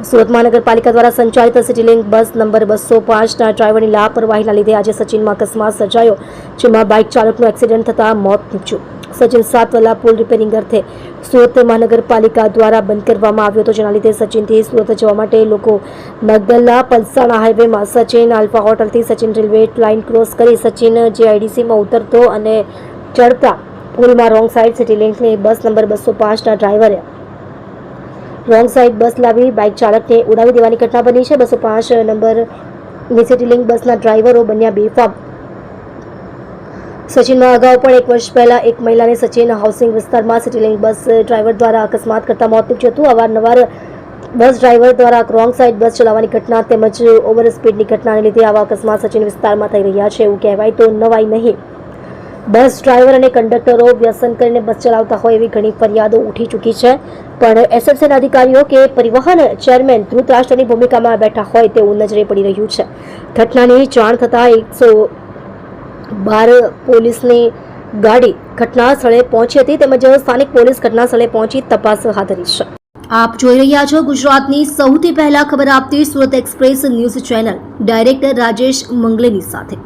સુરત મહાનગરપાલિકા દ્વારા સંચાલિત સિટી લિંક બસ નંબર 205ના ડ્રાઈવરની લાપરવાહીના લીધે આજે સચિનમાં અકસ્માત સર્જાયો, જેમાં બાઇક ચાલકનું એક્સિડન્ટ થતાં મોત નીપજ્યું. સચિન સાતવલા પુલ રિપેરિંગ અર્થે સુરત મહાનગરપાલિકા દ્વારા બંધ કરવામાં આવ્યો હતો, જેના લીધે સચિનથી સુરત જવા માટે લોકો મગદલ્લા પલસાણા હાઈવેમાં સચિન આલ્ફા હોટલથી સચિન રેલવે લાઇન ક્રોસ કરી સચિન JIDCમાં ઉતરતો અને ચડતા પુલમાં રોંગ સાઈડ સિટી લિંકની બસ નંબર 205ના ડ્રાઈવરે રોંગ સાઈડ બસ લાવી બાઇક ચાલકને ઉડાવી દેવાની ઘટના બની છે. 205 નંબરની સિટી લિંક બસના ડ્રાઈવરો બન્યા બેફામ. સચિનમાં અગાઉ પણ 1 વર્ષ પહેલા એક મહિલાને સચિન હાઉસિંગ વિસ્તારમાં સિટી લિંક બસ ડ્રાઈવર દ્વારા અકસ્માત કરતા મોત નીપજ્યું હતું. અવારનવાર બસ ડ્રાઈવર દ્વારા રોંગ સાઈડ બસ ચલાવવાની ઘટના તેમજ ઓવર સ્પીડની ઘટનાને લીધે આવા અકસ્માત સચિન વિસ્તારમાં થઈ રહ્યા છે. એવું કહેવાય તો નવાઈ નહીં. બસ ડ્રાઈવર અને કંડક્ટરો વ્યસન કરીને બસ ચલાવતા હોય એવી ઘણી ફરિયાદો ઉઠી ચૂકી છે, પણ એસએમસીના અધિકારીઓ કે પરિવહન ચેરમેન ધૃતરાષ્ટ્રની ભૂમિકામાં બેઠા હોય તેવું નજરે પડી રહ્યું છે. ઘટનાની જાણ થતાં 112 પોલીસની ગાડી ઘટના સ્થળે પહોંચી હતી, તેમજ સ્થાનિક પોલીસ ઘટના સ્થળે પહોંચી તપાસ હાથ ધરી છે. આપ જોઈ રહ્યા છો ગુજરાતની સૌથી પહેલા ખબર આપતી Surat express news channel director Rajesh મંગલેની સાથે.